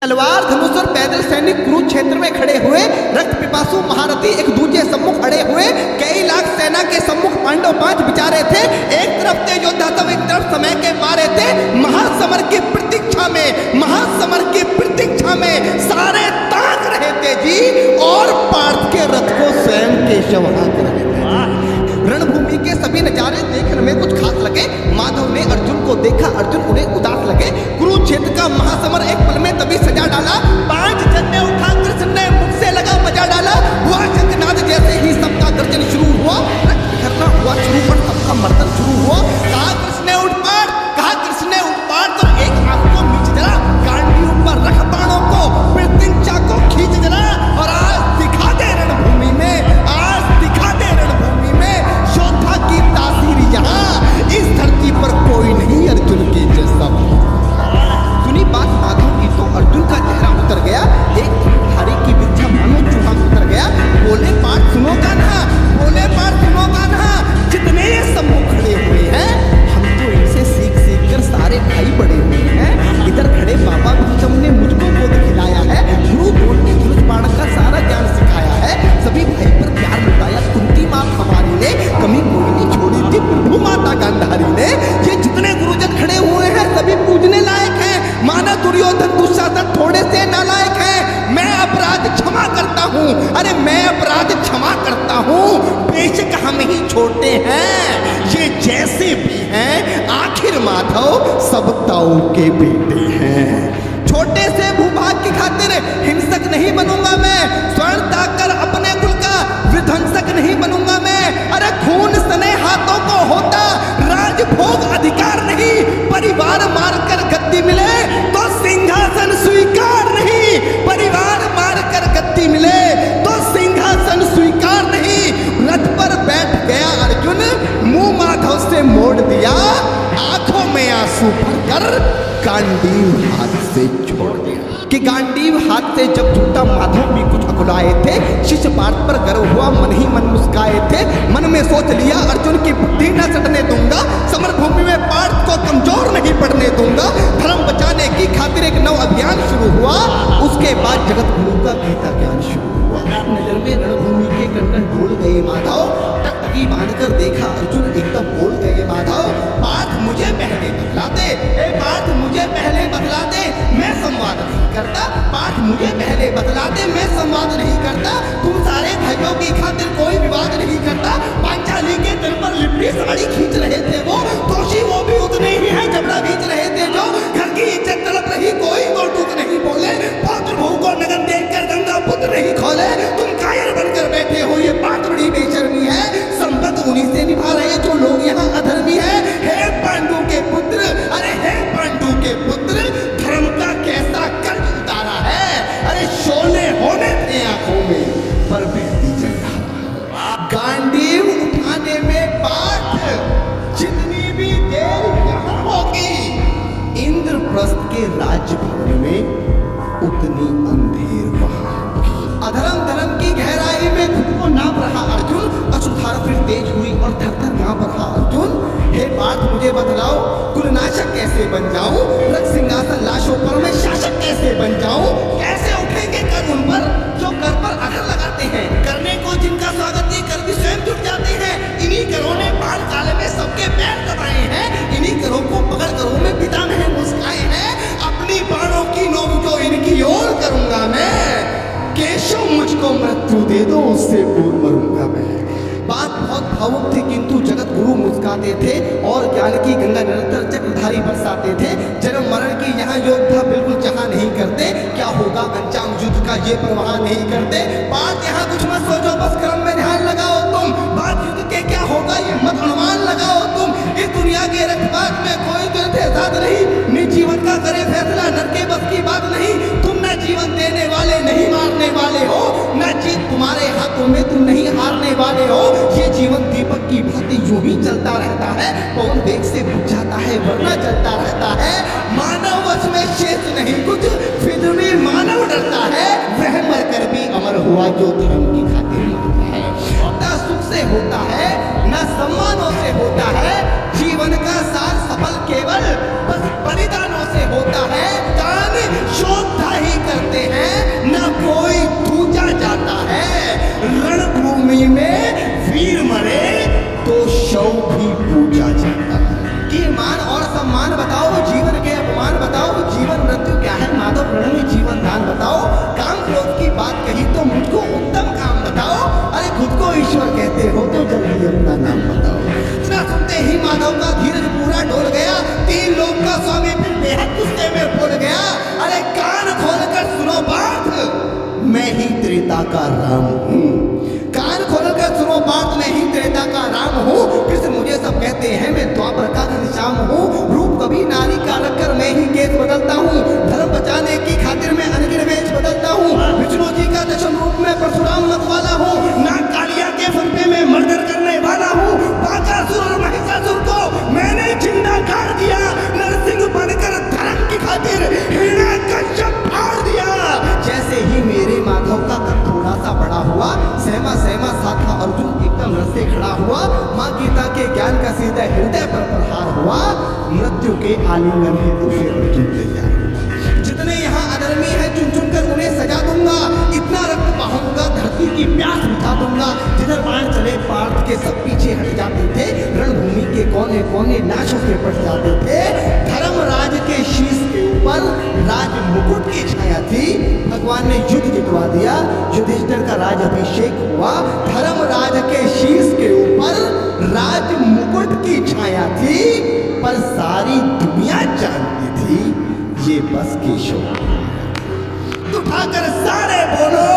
तलवार धनुष और पैदल सैनिक कुरुक्षेत्र में खड़े हुए, रक्त पिपासु महारथी एक दूसरे सम्मुख खड़े हुए। कई लाख सेना के सम्मुख पांडव पांच बिचारे थे। एक तरफ तेज योद्धा सब, एक तरफ समय के मारे थे। महासमर की प्रतीक्षा में, महासमर की प्रतीक्षा में सारे ताक रहे थे जी, और पार्थ के रथ को स्वयं केशव हाँक रहे थे। रणभूमि के सभी नजारे देखने में कुछ खास लगे। माधव ने अर्जुन को देखा, अर्जुन उन्हें उदास लगे। कुरुक्षेत्र का महासमर एक पल में तभी सजा डाला। पांच जन्ने उठा, कृष्ण ने मुख से लगा मजा डाला। हुआ शंखनाद जैसे ही सबका गर्जन शुरू हुआ, रक्त बिखरना हुआ शुरू, पर सबका मर्दन शुरू हुआ। कहा कृष्ण ने उठ पाड़, कहा कृष्ण ने उठ पाड़, तो एक आंख को नीचे जला, गांडी ऊपर रख बाणों को, मृत्युंचा को खींच जला, और आज दिखा दे रणभूमि में, आज दिखा दे रणभूमि में योद्धा की तासीर। यहाँ इस धरती पर कोई नहीं अर्जुन के जैसा। सुनी बात माधव की तो अर्जुन का चेहरा उतर गया। एक धारी की बिच्छा मानो चूहा उतर गया। बोले पाठ सुनो कान्हा, बोले पाठ सुनो कान्हा, जितने ये सम्मुख खड़े हुए हैं, हम तो इनसे सीख सीख कर सारे भाई बड़े हुए हैं। इधर खड़े बाबा भीष्म ने मुझको गोद खिलाया है, गुरु बोल के धनुष बाण का सारा ज्ञान सिखाया है। सभी भाई पर प्यार लुटाया कुंती माँ हमारी ने, कमी कोई नहीं छोड़ी थी प्रभु माता गांधारी ने। ये जितने गुरुजन खड़े हुए हैं सभी पूजने लायक हैं। माना दुर्योधन दुशासन थोड़े से नालायक हैं। मैं अपराध क्षमा करता हूँ, अरे मैं अपराध क्षमा करता हूँ। बेशक हम ही छोटे हैं, ये जैसे भी हैं, आखिर माधव सब ताऊ के बेटे हैं। छोटे से भूभाग की खातिर हिंसक नहीं बनूंगा मैं, स्वर्ण ताकर अपने कुल का विध्वंसक नहीं बनूंगा मैं। अरे खून सने हाथों को होता राजभोग अधिकार नहीं, परिवार मारकर गद्दी मिले तो सिंहासन स्वीकार नहीं, परिवार मारकर गद्दी मिले तो सिंहासन स्वीकार नहीं। रथ पर बैठ गया अर्जुन, मुंह माधव से मोड़ दिया, आंखों में आंसू भरकर गांडीव हाथ से छोड़ दिया। कि गांडीव हाथ से जब छूटा माधव भी कुछ अकुलाए थे। शिष्य पार्थ पर गर्व हुआ, मन ही मन मुस्काए थे। मन में सोच लिया अर्जुन की बुद्धि न सटने दूंगा, समर भूमि में पार्थ को कमजोर नहीं पड़ने दूंगा। धर्म बचाने की खातिर एक नव अभियान शुरू हुआ। उसके बाद जगत गुरु का गीता ज्ञान शुरू हुआ। नजर में रणभूमि के कंकण ढूंढ गए माधव, टकटकी बांधकर देखा अर्जुन, एकदम बोल गए माधव, पार्थ मुझे पहले बतला दे, पार्थ मुझे पहले बतला दे, मैं संवाद नहीं करता। पार्थ मुझे पहले बतला दे, मैं संवाद नहीं करता। तुम सारे भाइयों की खातिर कोई विवाद नहीं करता। पांचाली के तल पर लिपटी साड़ी खींच रहे थे वो, दोषी वो भी उतने ही है, जबड़ा खींच रहे थे जो। घर की इज्जत तड़प रही, कोई तो टूक नहीं बोले। पौत्र बहू को नगन देखकर गंगा पुत्र नहीं खोले। तुम कायर बनकर बैठे हो, ये बात बड़ी बेशर्मी है। संपत उन्हीं से निभा रहे जो लोग यहाँ अधर्मी है। हे पांडु के पुत्र, अरे हे पांडु के पुत्र, धर्म का कैसा कर्ज उतारा है। अरे शोले होने थे आंखों में, पर बेटी जल रहा। गांडीव उठाने में पाठ जितनी भी देर यहाँ होगी, इंद्रप्रस्थ के राजभवन में उतनी अंधेर वहां होगी। अधर्म धर्म की गहराई में खुद को नाप रहा अर्जुन, अश्रुधारा फिर तेज हुई और थर थर कांप रहा अर्जुन। हे पार्थ मुझे बतलाओ, कुलनाशक कैसे बन जाऊं, रक्त सिंहासन लाशों पर मैं शासक कैसे बन जाऊं। कैसे उठेंगे कर उन पर जो कर पर अगर लगाते हैं, करने को जिनका स्वागत ये कर भी स्वयं जुट जाते हैं। इन्हीं करों ने बाण काले में सबके पैर दबाए हैं, इन्हीं करों को पकड़ करों में पिता ने मुस्काए हैं। अपनी बाणों की नोक जो इनकी ओर करूंगा मैं, केशव मुझको मृत्यु दे दो, उससे पूर्व मरूंगा मैं। बात बहुत भावुक थी, किंतु जगत गुरु मुस्काते थे और ज्ञान की गंगा निरंतर चक्रधारी बरसाते थे। जन्म मरण की यहाँ योद्धा बिल्कुल चाह नहीं करते, क्या होगा अंजाम युद्ध का ये परवाह नहीं करते। बात यहाँ कुछ मत सोचो, बस कर्म में ध्यान लगाओ तुम। बात युद्ध के क्या होगा ये मत अनुमान लगाओ तुम। इस दुनिया के रखबाग में कोई साथ नहीं, निज जीवन का करे फैसला, नर के बस की बात नहीं। तुम न जीवन देने वाले नहीं मारने वाले हो, न जीत तुम्हारे हाथों में, तुम नहीं हारने वाले हो। ये जीवन दीपक की भांति यूं ही चलता रहता है, पवन वेग से बुझ जाता है वरना चलता रहता है। मानव वश में शेष नहीं कुछ, फिर में मानव डरता है। वह मरकर भी अमर हुआ जो धर्म की खातिर मरता है। न सुख से होता है, न सम्मानों से होता है। जीवन का सार सफल केवल बस बलिदानों से होता है। दान योद्धा ही त्रेता का राम हूँ। कान खोलकर सुनो बात, मैं ही त्रेता का राम हूँ। कृष्ण मुझे सब कहते हैं, मैं द्वापर का घनश्याम हूँ। रूप कभी नारी का रखकर मैं ही केस बदलता हूँ। धर्म बचाने की खातिर मैं अनगिन वेश बदलता हूँ। विष्णु जी का दशम रूप में परशुराम मत वाला हूँ। नाग कालिया के फन पे मैं मर्डर करने वाला हूँ। बाकासुर और महिषासुर को मैंने जिंदा गाड़ दिया। नरसिंह बनकर धर्म की खातिर हिरण्यकश्यप फाड़ दिया। जैसे ही मेरे माधव का कद थोड़ा सा बड़ा हुआ, सहमा सहमा साथ था अर्जुन एकदम रस से खड़ा हुआ। माँ गीता के ज्ञान का सीधा हृदय पर प्रहार हुआ। मृत्यु के आलिंगन हेतु फिर अर्जुन तैयार। जितने यहाँ अधर्मी हैं चुन चुन कर उन्हें सजा दूंगा। इतना रक्त बहाऊंगा धरती की प्यास मिटा दूंगा। जिधर बाण चले पार्थ के सब पीछे हट जाते थे। रणभूमि के कोने कोने लाशों से पट जाते थे। धर्मराज के शीश के ऊपर राज मुकुट की छाया थी। भगवान ने युद्ध जितवा दिया। युधिष्ठिर का राज अभिषेक हुआ। धर्मराज के शीश के ऊपर राज मुकुट की छाया थी। पर सारी दुनिया जानती थी ये बस की शोभा। उठाकर सारे बोलो